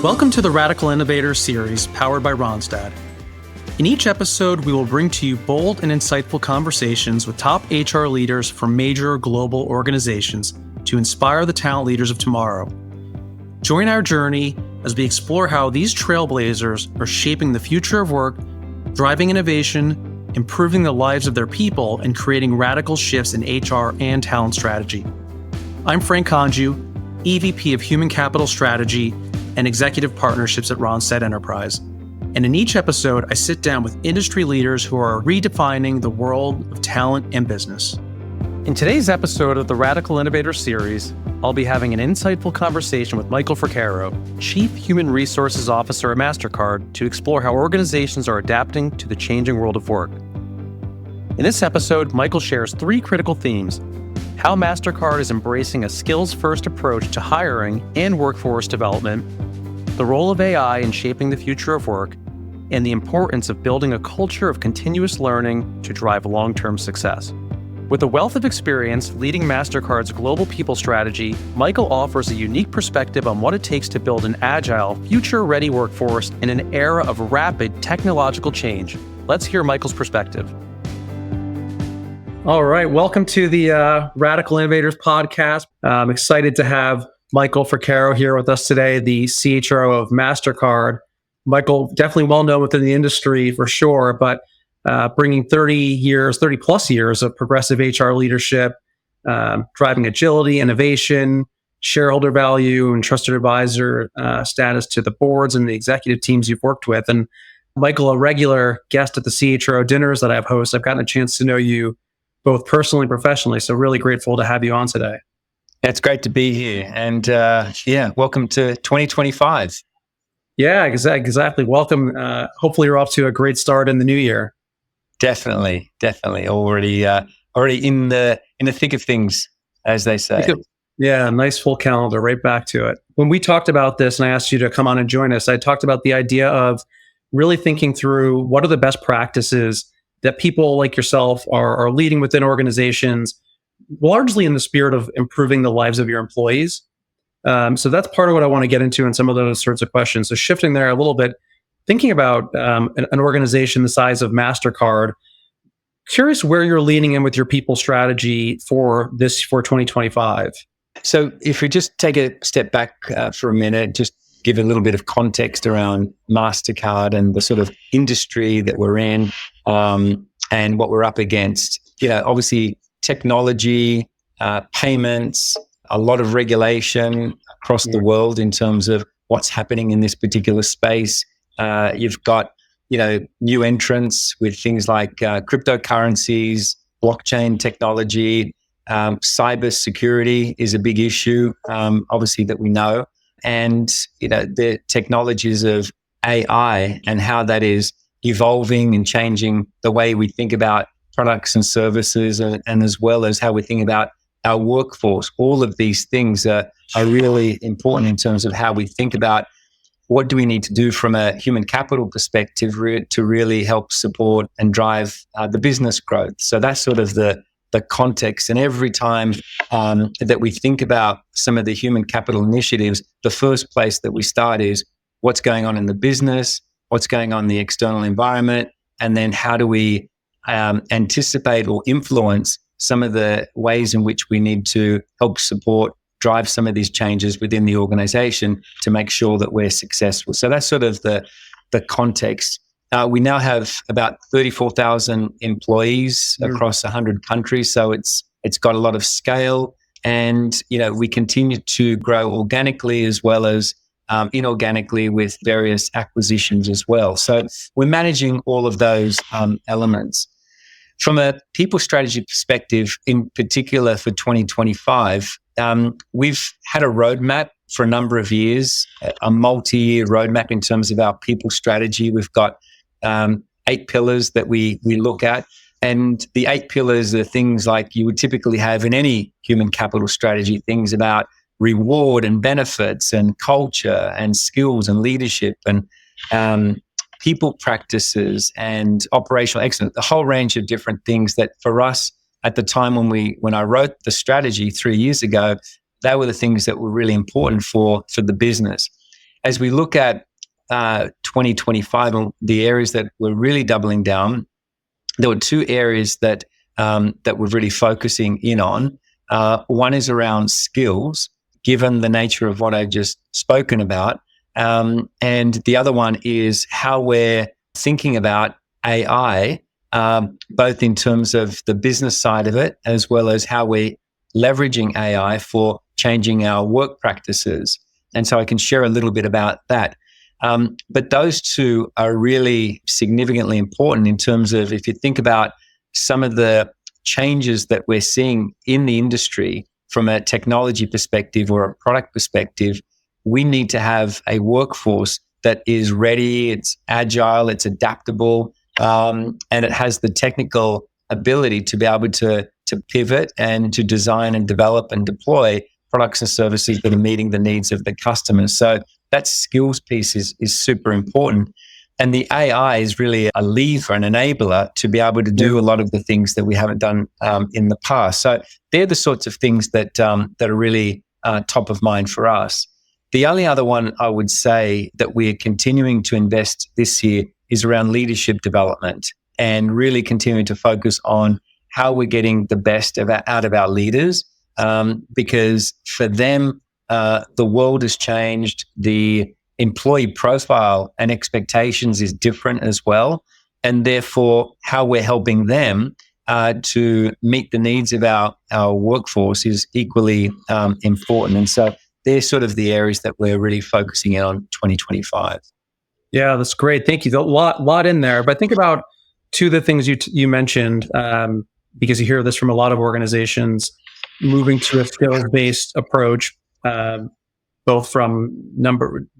Welcome to the Radical Innovator series powered by Ronstadt. In each episode, we will bring to you bold and insightful conversations with top HR leaders from major global organizations to inspire the talent leaders of tomorrow. Join our journey as we explore how these trailblazers are shaping the future of work, driving innovation, improving the lives of their people, and creating radical shifts in HR and talent strategy. I'm Frank Conju, EVP of Human Capital Strategy and Executive Partnerships at Ronstadt Enterprise. And in each episode, I sit down with industry leaders who are redefining the world of talent and business. In today's episode of the Radical Innovator series, I'll be having an insightful conversation with Michael Fraccaro, Chief Human Resources Officer at Mastercard, to explore how organizations are adapting to the changing world of work. In this episode, Michael shares three critical themes: how Mastercard is embracing a skills-first approach to hiring and workforce development, the role of AI in shaping the future of work, and the importance of building a culture of continuous learning to drive long-term success. With a wealth of experience leading Mastercard's global people strategy, Michael offers a unique perspective on what it takes to build an agile, future-ready workforce in an era of rapid technological change. Let's hear Michael's perspective. All right, welcome to the Radical Innovators podcast. I'm excited to have Michael Fraccaro here with us today, the CHRO of Mastercard. Michael, definitely well known within the industry for sure, but bringing 30 plus years of progressive HR leadership, driving agility, innovation, shareholder value, and trusted advisor status to the boards and the executive teams you've worked with. And Michael, a regular guest at the CHRO dinners that I've hosted. I've gotten a chance to know you both personally and professionally, so really grateful to have you on today. It's great to be here. And welcome to 2025. Yeah, exactly. Welcome. Hopefully you're off to a great start in the new year. Definitely. Already in the thick of things, as they say. Yeah, nice full calendar, right back to it. When we talked about this and I asked you to come on and join us, I talked about the idea of really thinking through what are the best practices that people like yourself are leading within organizations, largely in the spirit of improving the lives of your employees. So that's part of what I want to get into in some of those sorts of questions. So shifting there a little bit, thinking about an organization the size of Mastercard, curious where you're leaning in with your people strategy for 2025. So if we just take a step back for a minute, just give a little bit of context around Mastercard and the sort of industry that we're in and what we're up against. Obviously technology, payments, a lot of regulation across the world in terms of what's happening in this particular space. You've got, new entrants with things like cryptocurrencies, blockchain technology, cyber security is a big issue, obviously, that we know. And, the technologies of AI and how that is evolving and changing the way we think about products and services and as well as how we think about our workforce. All of these things are really important in terms of how we think about what do we need to do from a human capital perspective to really help support and drive the business growth. So that's sort of the context. And every time that we think about some of the human capital initiatives, the first place that we start is what's going on in the business, what's going on in the external environment, and then how do we anticipate or influence some of the ways in which we need to help support, drive some of these changes within the organization to make sure that we're successful. So that's sort of the context. We now have about 34,000 employees across 100 countries. So it's got a lot of scale, and we continue to grow organically as well as inorganically with various acquisitions as well. So we're managing all of those elements. From a people strategy perspective, in particular for 2025, we've had a roadmap for a number of years, a multi-year roadmap in terms of our people strategy. We've got 8 pillars that we look at. And the 8 pillars are things like you would typically have in any human capital strategy, things about reward and benefits and culture and skills and leadership and people practices and operational excellence, a whole range of different things that for us at the time when I wrote the strategy 3 years ago, they were the things that were really important for the business. as we look at 2025 and the areas that we're really doubling down, there were two areas that we're really focusing in on. One is around skills, given the nature of what I've just spoken about. And the other one is how we're thinking about AI, both in terms of the business side of it, as well as how we're leveraging AI for changing our work practices. And so I can share a little bit about that. But those two are really significantly important in terms of, if you think about some of the changes that we're seeing in the industry from a technology perspective or a product perspective, we need to have a workforce that is ready, it's agile, it's adaptable, and it has the technical ability to be able to pivot and to design and develop and deploy products and services that are meeting the needs of the customers. So that skills piece is super important. And the AI is really a lever, an enabler to be able to do a lot of the things that we haven't done in the past. So they're the sorts of things that are really top of mind for us. The only other one I would say that we're continuing to invest this year is around leadership development and really continuing to focus on how we're getting the best out of our leaders, because for them, the world has changed. The employee profile and expectations is different as well. And therefore, how we're helping them to meet the needs of our workforce is equally important. And so they're sort of the areas that we're really focusing in on 2025. Yeah, that's great. Thank you. A lot in there. But think about two of the things you mentioned, because you hear this from a lot of organizations, moving to a skills-based approach, both from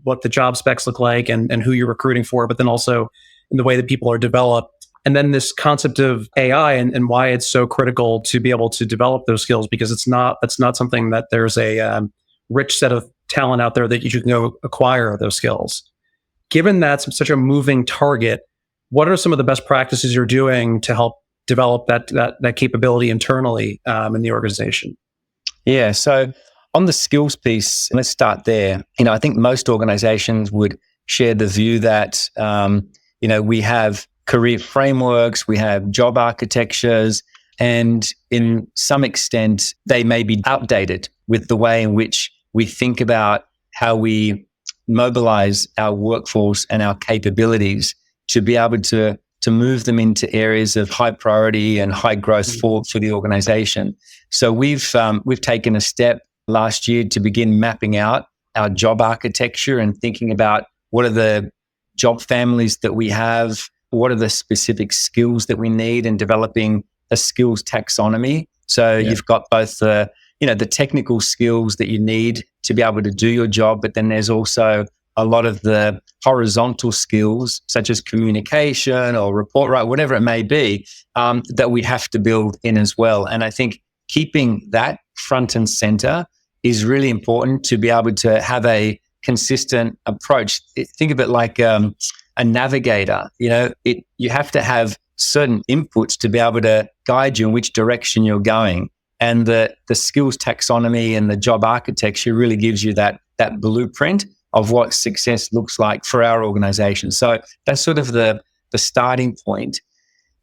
what the job specs look like and who you're recruiting for, but then also in the way that people are developed. And then this concept of AI and why it's so critical to be able to develop those skills, because that's not something that there's a rich set of talent out there that you can go acquire those skills. Given that's such a moving target, what are some of the best practices you're doing to help develop that capability internally in the organization? Yeah, so on the skills piece, let's start there. I think most organizations would share the view that, we have career frameworks, we have job architectures, and in some extent, they may be outdated with the way in which we think about how we mobilize our workforce and our capabilities to be able to move them into areas of high priority and high growth for the organization. So we've taken a step last year to begin mapping out our job architecture and thinking about what are the job families that we have, what are the specific skills that we need, and developing a skills taxonomy. So you've got both the technical skills that you need to be able to do your job, but then there's also a lot of the horizontal skills, such as communication or report write, whatever it may be, that we have to build in as well. And I think keeping that front and center is really important to be able to have a consistent approach. Think of it like a navigator. You have to have certain inputs to be able to guide you in which direction you're going. And the skills taxonomy and the job architecture really gives you that blueprint of what success looks like for our organization. So that's sort of the starting point.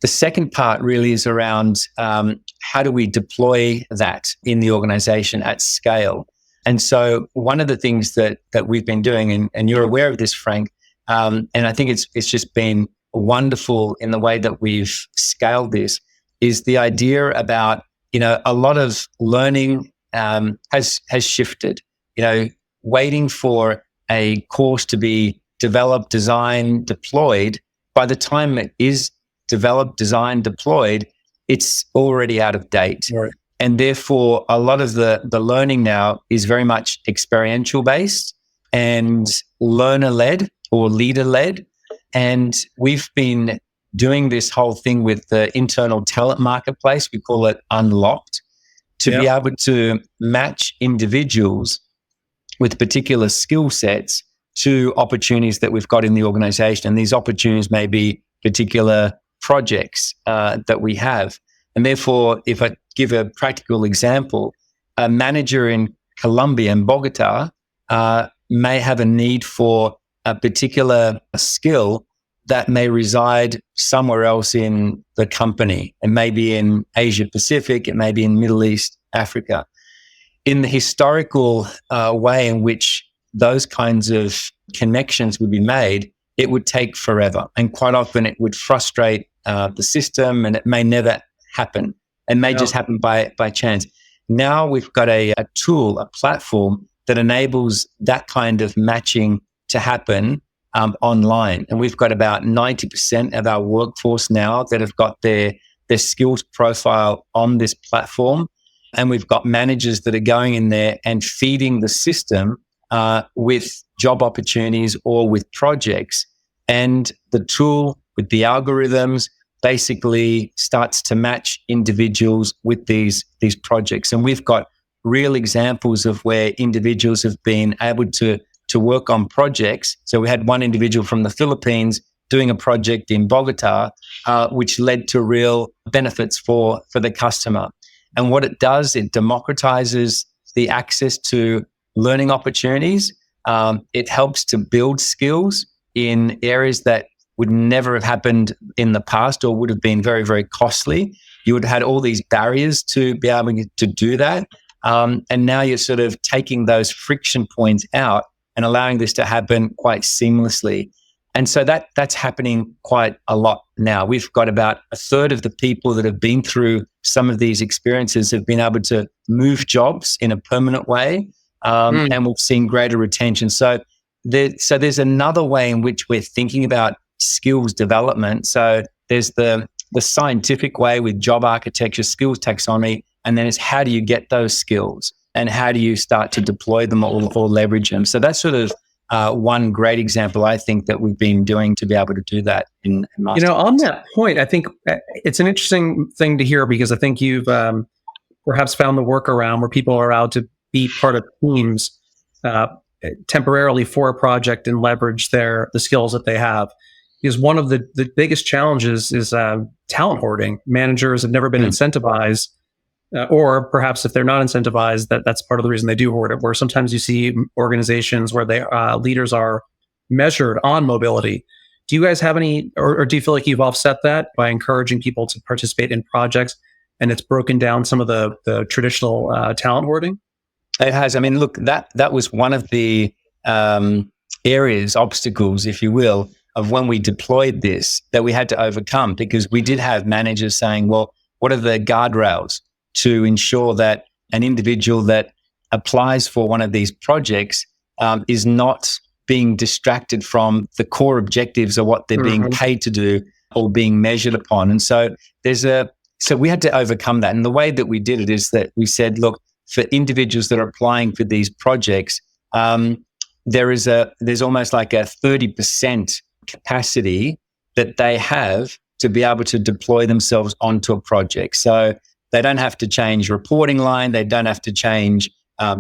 The second part really is around how do we deploy that in the organization at scale. And so one of the things that we've been doing, and you're aware of this, Frank, and I think it's just been wonderful in the way that we've scaled this, is the idea about, a lot of learning has shifted. Waiting for a course to be developed, designed, deployed, by the time it is developed, designed, deployed, it's already out of date. Right. And therefore, a lot of the learning now is very much experiential based and learner-led or leader-led. And we've been doing this whole thing with the internal talent marketplace. We call it Unlocked, to be able to match individuals with particular skill sets to opportunities that we've got in the organization. And these opportunities may be particular projects that we have. And therefore, if I give a practical example, a manager in Colombia, in Bogota, may have a need for a particular skill that may reside somewhere else in the company. It may be in Asia Pacific, it may be in Middle East, Africa. In the historical way in which those kinds of connections would be made, it would take forever. And quite often it would frustrate the system, and it may never happen. It may just happen by chance. Now we've got a tool, a platform that enables that kind of matching to happen online. And we've got about 90% of our workforce now that have got their skills profile on this platform. And we've got managers that are going in there and feeding the system with job opportunities or with projects. And the tool with the algorithms basically starts to match individuals with these projects. And we've got real examples of where individuals have been able to work on projects. So we had one individual from the Philippines doing a project in Bogota, which led to real benefits for the customer. And what it does, it democratizes the access to learning opportunities. It helps to build skills in areas that would never have happened in the past or would have been very, very costly. You would have had all these barriers to be able to do that. And now you're sort of taking those friction points out and allowing this to happen quite seamlessly. And so that's happening quite a lot now. We've got about a third of the people that have been through some of these experiences have been able to move jobs in a permanent way, and we've seen greater retention. So there's another way in which we're thinking about skills development. So there's the scientific way with job architecture, skills taxonomy, and then it's how do you get those skills and how do you start to deploy them or leverage them. So that's sort of one great example, I think, that we've been doing to be able to do that in Mastercard. On that point, I think it's an interesting thing to hear because I think you've perhaps found the workaround where people are allowed to be part of teams temporarily for a project and leverage the skills that they have. Because one of the biggest challenges is talent hoarding. Managers have never been incentivized, or perhaps if they're not incentivized, that's part of the reason they do hoard it. Where sometimes you see organizations where they leaders are measured on mobility. Do you guys have any, or do you feel like you've offset that by encouraging people to participate in projects, and it's broken down some of the traditional talent hoarding? It has. I mean, look, that was one of the obstacles, if you will, of when we deployed this that we had to overcome, because we did have managers saying, well, what are the guardrails to ensure that an individual that applies for one of these projects is not being distracted from the core objectives of what they're being paid to do or being measured upon. And so so we had to overcome that. And the way that we did it is that we said, look, for individuals that are applying for these projects, there's almost like a 30% capacity that they have to be able to deploy themselves onto a project. So they don't have to change reporting line, they don't have to change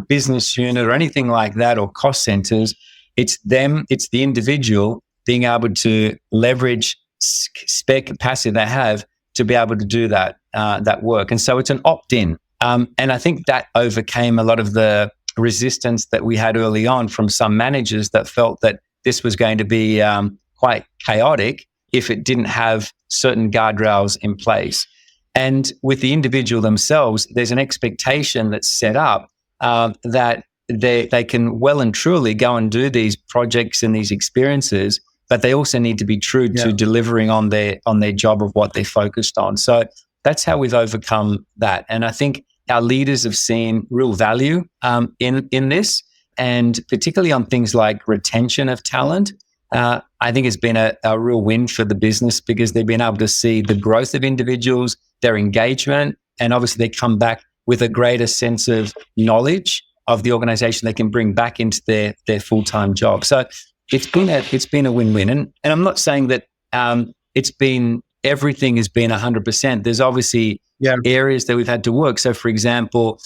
business unit or anything like that, or cost centers. It's the individual being able to leverage spare capacity they have to be able to do that work. And so it's an opt-in. And I think that overcame a lot of the resistance that we had early on from some managers that felt that this was going to be quite chaotic if it didn't have certain guardrails in place. And with the individual themselves, there's an expectation that's set up that they can well and truly go and do these projects and these experiences, but they also need to be true to delivering on their job of what they're focused on. So that's how we've overcome that. And I think our leaders have seen real value in this, and particularly on things like retention of talent. I think it's been a real win for the business because they've been able to see the growth of individuals, their engagement, and obviously they come back with a greater sense of knowledge of the organization they can bring back into their full-time job. So it's been a win-win. And I'm not saying that everything has been 100%. There's obviously areas that we've had to work. So for example,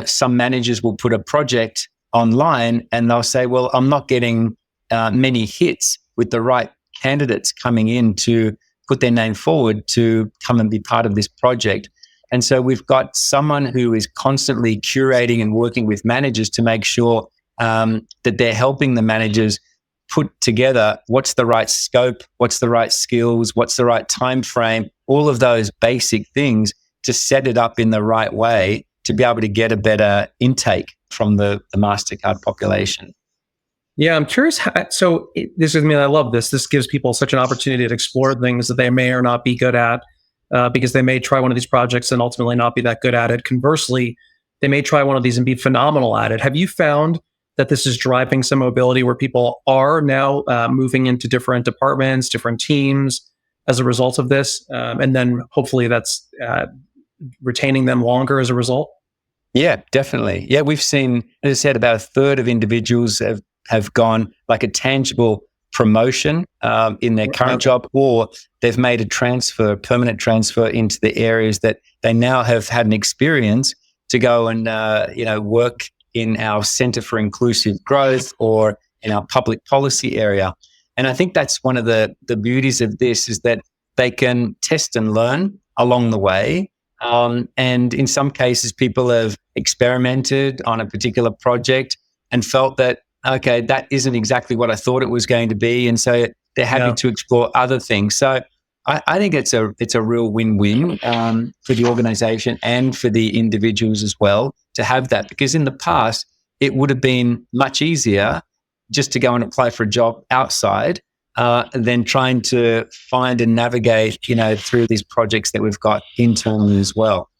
some managers will put a project online and they'll say, well, I'm not getting many hits with the right candidates coming in to put their name forward to come and be part of this project. And so we've got someone who is constantly curating and working with managers to make sure that they're helping the managers put together what's the right scope, what's the right skills, what's the right time frame, all of those basic things to set it up in the right way to be able to get a better intake from the Mastercard population. Yeah, I'm curious. This is, I love this. This gives people such an opportunity to explore things that they may or not be good at, because they may try one of these projects and ultimately not be that good at it. Conversely, they may try one of these and be phenomenal at it. Have you found that this is driving some mobility where people are now moving into different departments, different teams as a result of this? And then hopefully that's retaining them longer as a result? Yeah, definitely. Yeah, we've seen, as I said, about a third of individuals have gone like a tangible promotion in their current job, or they've made a permanent transfer into the areas that they now have had an experience to go and work in our Center for Inclusive Growth or in our public policy area. And I think that's one of the beauties of this, is that they can test and learn along the way. And in some cases, people have experimented on a particular project and felt that, okay, that isn't exactly what I thought it was going to be. And so they're happy to explore other things. So I think it's a real win-win for the organization and for the individuals as well to have that. Because in the past, it would have been much easier just to go and apply for a job outside than trying to find and navigate, through these projects that we've got internally as well.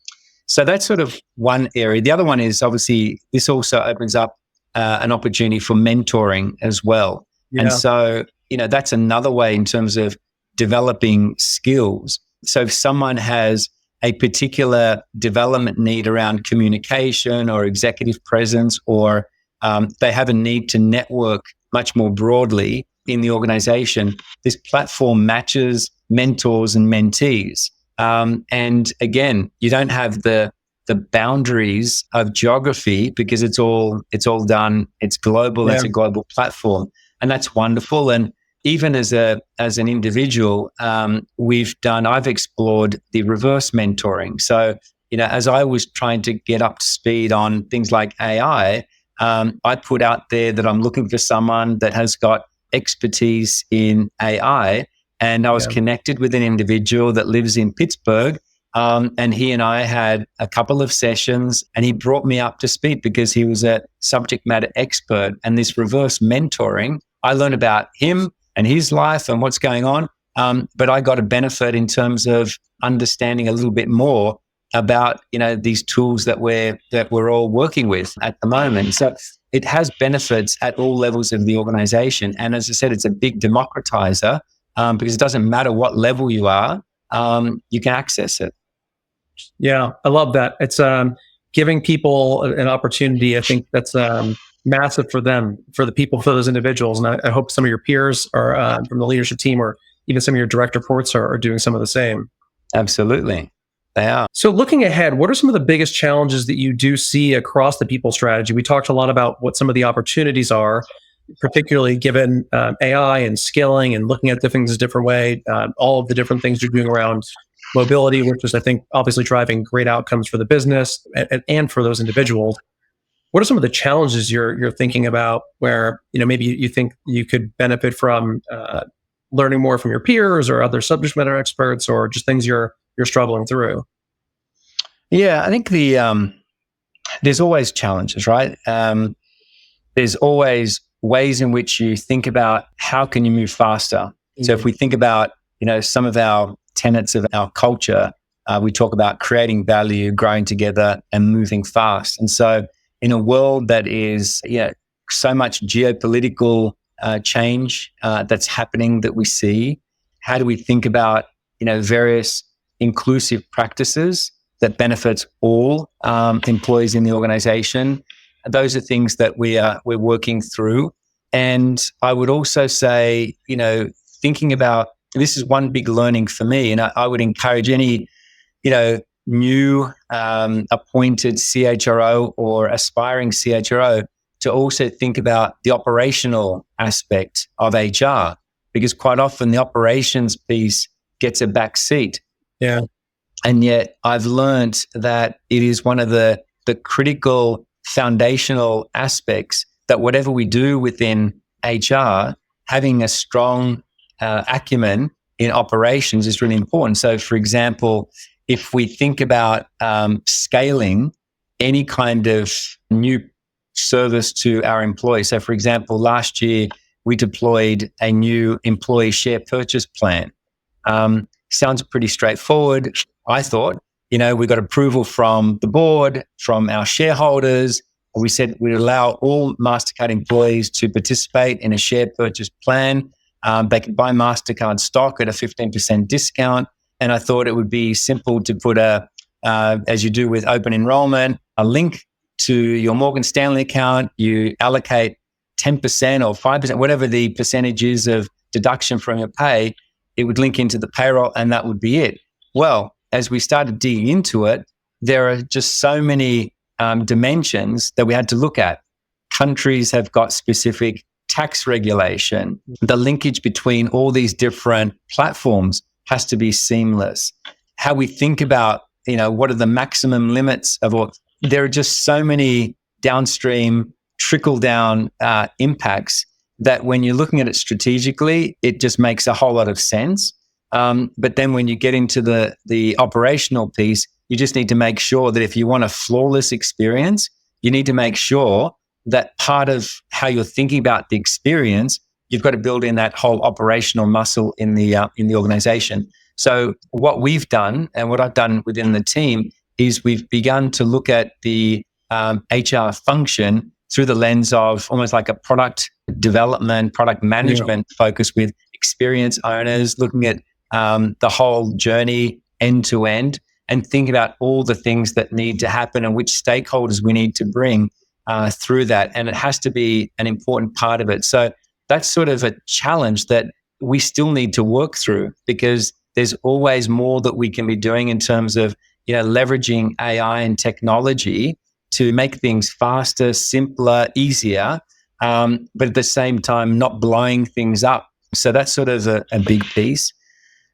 So that's sort of one area. The other one is obviously this also opens up an opportunity for mentoring as well. Yeah. And so, that's another way in terms of developing skills. So if someone has a particular development need around communication or executive presence, or they have a need to network much more broadly in the organization, this platform matches mentors and mentees. And again, you don't have the boundaries of geography because it's all done. It's global. Yeah. It's a global platform, and that's wonderful. And even as an individual, I've explored the reverse mentoring. So, as I was trying to get up to speed on things like AI, I put out there that I'm looking for someone that has got expertise in AI. And I was connected with an individual that lives in Pittsburgh. And he and I had a couple of sessions, and he brought me up to speed because he was a subject matter expert. And this reverse mentoring, I learned about him and his life and what's going on. But I got a benefit in terms of understanding a little bit more about, these tools that we're all working with at the moment. So it has benefits at all levels of the organization. And as I said, it's a big democratizer because it doesn't matter what level you are, you can access it. Yeah, I love that. It's giving people an opportunity. I think that's massive for them, for those individuals. And I hope some of your peers are from the leadership team, or even some of your direct reports are doing some of the same. Absolutely. They are. So looking ahead, what are some of the biggest challenges that you do see across the people strategy? We talked a lot about what some of the opportunities are, particularly given AI and skilling and looking at the things a different way, all of the different things you're doing around mobility, which is, I think, obviously driving great outcomes for the business and for those individuals. What are some of the challenges you're thinking about where, maybe you think you could benefit from learning more from your peers or other subject matter experts, or just things you're struggling through? Yeah, I think there's always challenges, right? There's always ways in which you think about how can you move faster. Mm-hmm. So if we think about, some of our tenets of our culture, we talk about creating value, growing together, and moving fast. And so in a world that is, so much geopolitical change that's happening that we see, how do we think about, various inclusive practices that benefits all employees in the organization? Those are things that we're working through. And I would also say, thinking about, this is one big learning for me, and I would encourage any, new appointed CHRO or aspiring CHRO to also think about the operational aspect of HR, because quite often the operations piece gets a back seat. Yeah. And yet I've learned that it is one of the critical foundational aspects that whatever we do within HR, having a strong acumen in operations is really important. So, for example, if we think about scaling any kind of new service to our employees. So, for example, last year we deployed a new employee share purchase plan. Sounds pretty straightforward. I thought, we got approval from the board, from our shareholders. We said we'd allow all Mastercard employees to participate in a share purchase plan. They could buy Mastercard stock at a 15% discount. And I thought it would be simple to put as you do with open enrollment, a link to your Morgan Stanley account. You allocate 10% or 5%, whatever the percentage is of deduction from your pay. It would link into the payroll and that would be it. Well, as we started digging into it, there are just so many dimensions that we had to look at. Countries have got specific tax regulation. The linkage between all these different platforms has to be seamless. How we think about, what are the maximum limits of all? There are just so many downstream trickle down impacts that when you're looking at it strategically, it just makes a whole lot of sense. But then when you get into the operational piece, you just need to make sure that if you want a flawless experience, you need to make sure that part of how you're thinking about the experience, you've got to build in that whole operational muscle in the organization. So what we've done and what I've done within the team is we've begun to look at the HR function through the lens of almost like a product development, product management focus with experience owners, looking at the whole journey end to end and think about all the things that need to happen and which stakeholders we need to bring through that. And it has to be an important part of it. So that's sort of a challenge that we still need to work through because there's always more that we can be doing in terms of, leveraging AI and technology to make things faster, simpler, easier, but at the same time, not blowing things up. So that's sort of a big piece.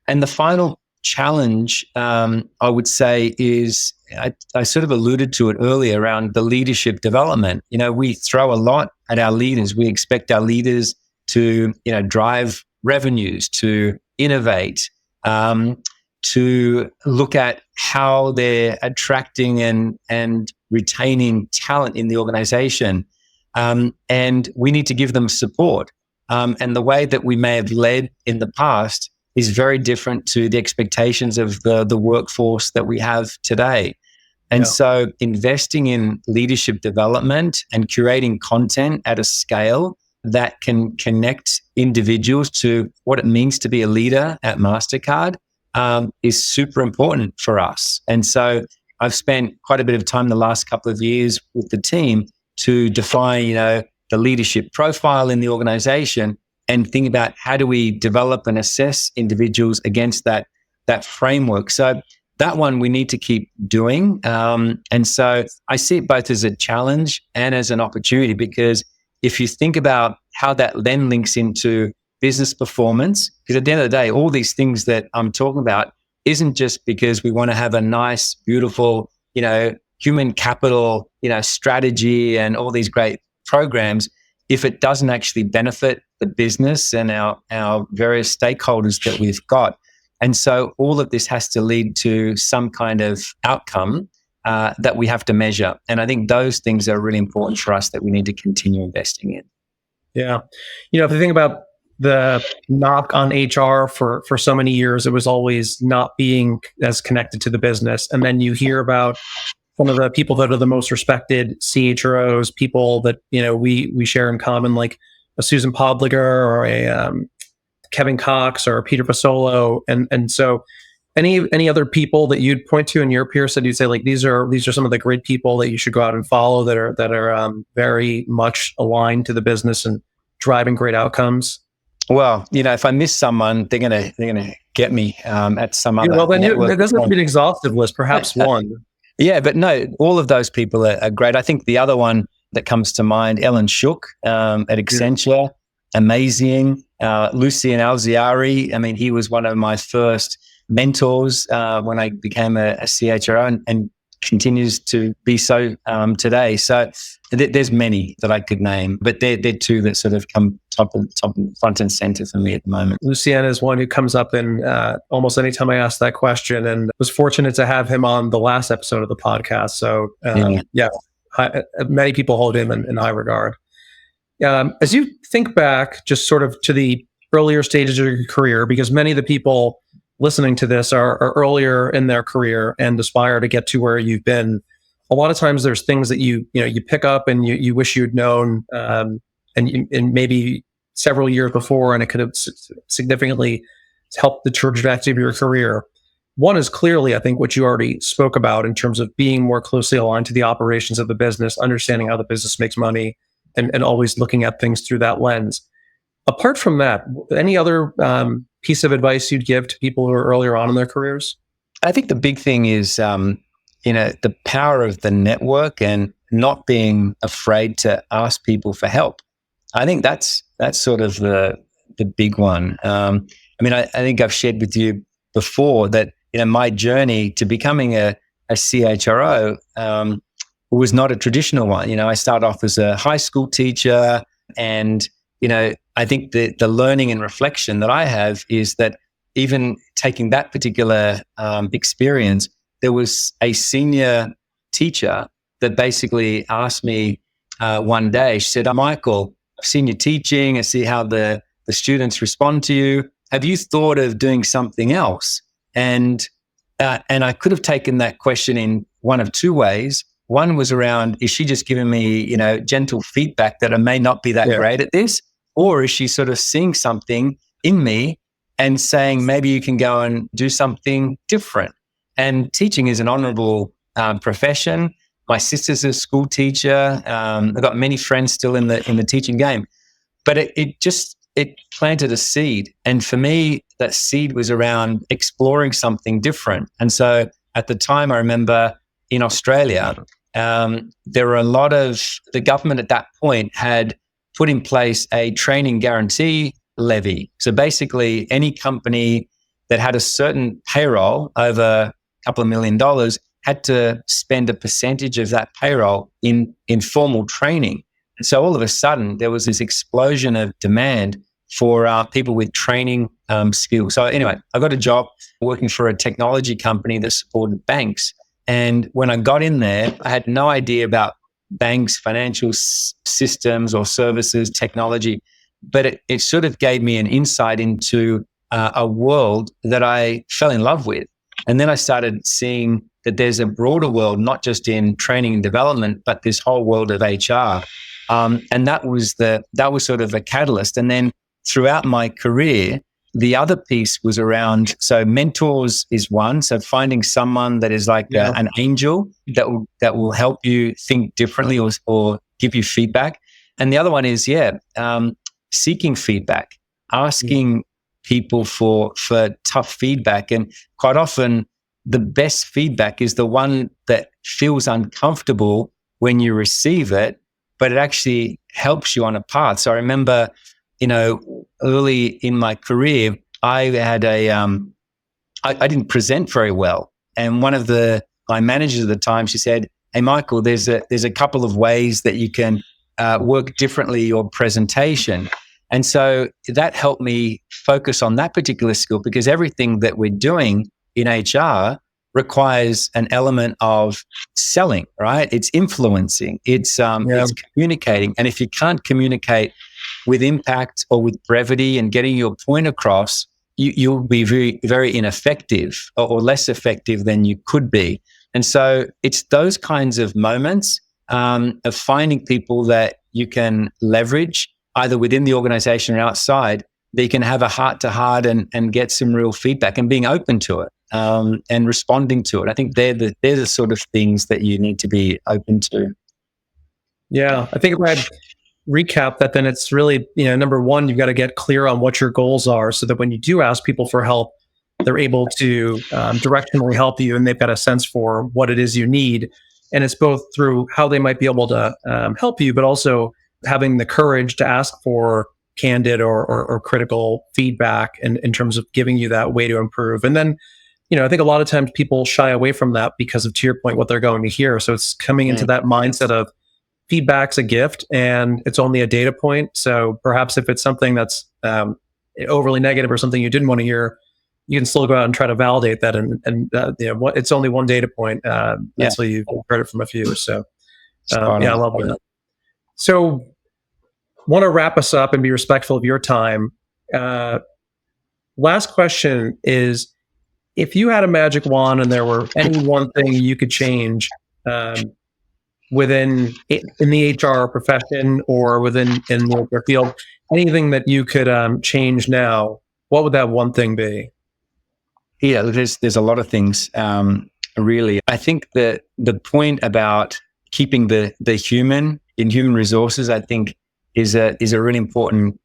And the final challenge, I would say, is I sort of alluded to it earlier around the leadership development. We throw a lot at our leaders. We expect our leaders to, drive revenues, to innovate, to look at how they're attracting and retaining talent in the organization. And we need to give them support. And the way that we may have led in the past is very different to the expectations of the workforce that we have today. And so investing in leadership development and curating content at a scale that can connect individuals to what it means to be a leader at Mastercard is super important for us. And so I've spent quite a bit of time the last couple of years with the team to define, the leadership profile in the organization and think about how do we develop and assess individuals against that framework. So that one we need to keep doing. And so I see it both as a challenge and as an opportunity, because if you think about how that then links into business performance, because at the end of the day, all these things that I'm talking about isn't just because we want to have a nice, beautiful, human capital, strategy and all these great programs. If it doesn't actually benefit the business and our various stakeholders that we've got. And so all of this has to lead to some kind of outcome that we have to measure. And I think those things are really important for us that we need to continue investing in. Yeah. If you think about the knock on HR for so many years, it was always not being as connected to the business. And then you hear about some of the people that are the most respected CHROs, people that, we share in common, like a Susan Podliger or a Kevin Cox or Peter Basolo. And so any other people that you'd point to in your peers that you'd say, like, these are some of the great people that you should go out and follow that are very much aligned to the business and driving great outcomes? Well, if I miss someone, they're gonna get me at some other. Well, then it doesn't have to be an exhaustive list. Perhaps one. Yeah, but no, all of those people are great. I think the other one that comes to mind, Ellen Shook at Accenture, amazing. Lucien Alziari, I mean, he was one of my first mentors when I became a CHRO, and continues to be so today. So there's many that I could name, but they're two that sort of come top front and center for me at the moment. Luciana is one who comes up in almost any time I ask that question, and was fortunate to have him on the last episode of the podcast. So many people hold him in high regard. As you think back just sort of to the earlier stages of your career, because many of the people listening to this are earlier in their career and aspire to get to where you've been. A lot of times there's things that you pick up and you wish you'd known, and maybe several years before, and it could have significantly helped the trajectory of your career. One is clearly, I think, what you already spoke about in terms of being more closely aligned to the operations of the business, understanding how the business makes money, and always looking at things through that lens. Apart from that, any other piece of advice you'd give to people who are earlier on in their careers? I think the big thing is, the power of the network and not being afraid to ask people for help. I think that's sort of the big one. I think I've shared with you before that, my journey to becoming a CHRO was not a traditional one. I started off as a high school teacher, and I think the learning and reflection that I have is that even taking that particular experience, there was a senior teacher that basically asked me one day, she said, Michael, I've seen you teaching, I see how the students respond to you. Have you thought of doing something else? And I could have taken that question in one of two ways. One was around, is she just giving me, gentle feedback that I may not be that great at this? Or is she sort of seeing something in me and saying, maybe you can go and do something different? And teaching is an honorable profession. My sister's a school teacher. I've got many friends still in the teaching game. But it planted a seed. And for me, that seed was around exploring something different. And so at the time, I remember in Australia, there were a lot of, the government at that point had put in place a training guarantee levy. So basically, any company that had a certain payroll over a couple of $1 million had to spend a percentage of that payroll in formal training. And so all of a sudden, there was this explosion of demand for people with training skills. So anyway, I got a job working for a technology company that supported banks. And when I got in there, I had no idea about banks, financial systems or services, technology, but it sort of gave me an insight into a world that I fell in love with. And then I started seeing that there's a broader world, not just in training and development, but this whole world of HR. And that was sort of a catalyst. And then throughout my career, the other piece was around, so mentors is one. So finding someone that is like an angel that will help you think differently or give you feedback. And the other one is, seeking feedback, asking people for tough feedback. And quite often the best feedback is the one that feels uncomfortable when you receive it, but it actually helps you on a path. So I remember, early in my career, I had I didn't present very well. And one of my managers at the time, she said, hey, Michael, there's a couple of ways that you can work differently your presentation. And so that helped me focus on that particular skill, because everything that we're doing in HR requires an element of selling, right? It's influencing, it's communicating. And if you can't communicate with impact or with brevity and getting your point across, you'll be very, very ineffective or less effective than you could be. And so it's those kinds of moments of finding people that you can leverage either within the organization or outside, that you can have a heart-to-heart and get some real feedback and being open to it and responding to it. I think they're the sort of things that you need to be open to. Yeah, I think if I recap that, then it's really, number one, you've got to get clear on what your goals are so that when you do ask people for help, they're able to directionally help you and they've got a sense for what it is you need. And it's both through how they might be able to help you, but also having the courage to ask for candid or critical feedback in terms of giving you that way to improve. And then I think a lot of times people shy away from that because of, to your point, what they're going to hear. So it's coming into that mindset of feedback's a gift and it's only a data point. So perhaps if it's something that's overly negative or something you didn't want to hear, you can still go out and try to validate that. It's only one data point until you've heard it from a few. So I love that. So want to wrap us up and be respectful of your time. Last question is, if you had a magic wand and there were any one thing you could change in the HR profession or in your field, anything that you could change now, what would that one thing be? Yeah, there's a lot of things. Really, I think that the point about keeping the human in human resources, I think, is a really important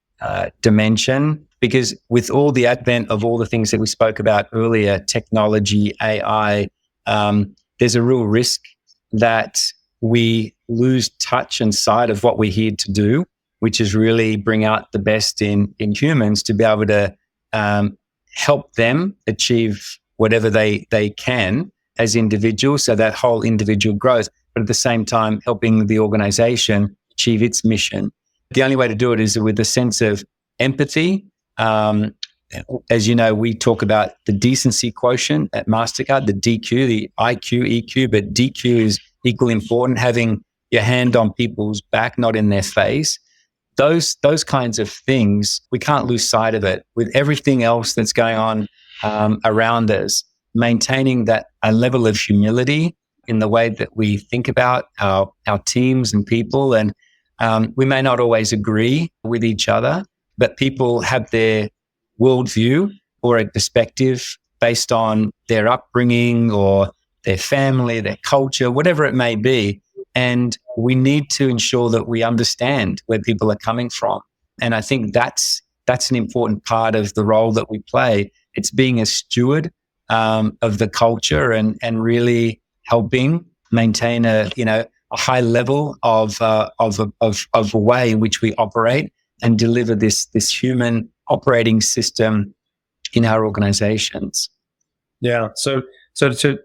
dimension. Because with all the advent of all the things that we spoke about earlier, technology, AI, there's a real risk that we lose touch and sight of what we're here to do, which is really bring out the best in humans to be able to help them achieve whatever they can as individuals, so that whole individual growth, but at the same time helping the organization achieve its mission. The only way to do it is with a sense of empathy. As you know, we talk about the decency quotient at Mastercard, the DQ, the IQ, EQ, but DQ is equally important, having your hand on people's back, not in their face. Those kinds of things, we can't lose sight of it. With everything else that's going on around us, maintaining that a level of humility in the way that we think about our teams and people. And we may not always agree with each other, but people have their worldview or a perspective based on their upbringing or their family, their culture, whatever it may be. And we need to ensure that we understand where people are coming from. And I think that's an important part of the role that we play. It's being a steward of the culture and really helping maintain a high level of a way in which we operate and deliver this human operating system in our organizations. Yeah. So to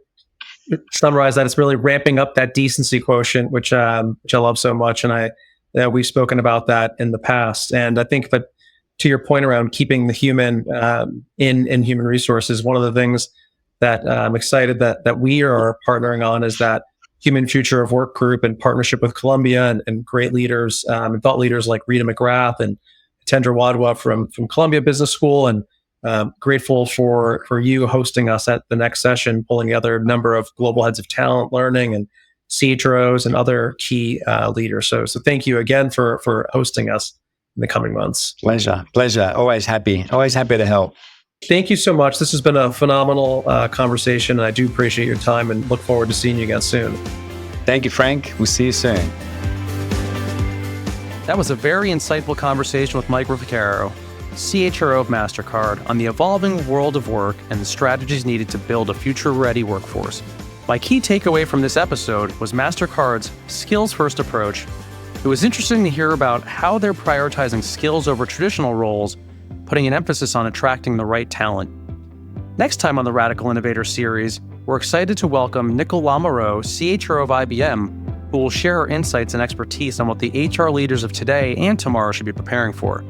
summarize that, it's really ramping up that decency quotient, which I love so much, and we've spoken about that in the past. And I think that to your point around keeping the human in human resources, one of the things that I'm excited that we are partnering on is that Human Future of Work group in partnership with Columbia and great leaders and thought leaders like Rita McGrath and Tendra Wadhwa from Columbia Business School, and grateful for you hosting us at the next session, pulling together a number of global heads of talent, learning, and CHROs and other key leaders. So thank you again for hosting us in the coming months. Pleasure. Always happy to help. Thank you so much. This has been a phenomenal conversation, and I do appreciate your time and look forward to seeing you again soon. Thank you, Frank. We'll see you soon. That was a very insightful conversation with Michael Fraccaro, CHRO of Mastercard, on the evolving world of work and the strategies needed to build a future-ready workforce. My key takeaway from this episode was Mastercard's skills-first approach. It was interesting to hear about how they're prioritizing skills over traditional roles, putting an emphasis on attracting the right talent. Next time on the Radical Innovator series, we're excited to welcome Nicole Lamoureux, CHRO of IBM, who will share her insights and expertise on what the HR leaders of today and tomorrow should be preparing for.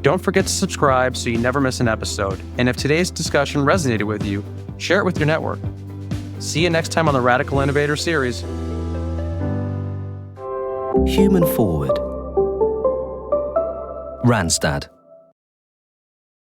Don't forget to subscribe so you never miss an episode. And if today's discussion resonated with you, share it with your network. See you next time on the Radical Innovator series. Human Forward. Randstad.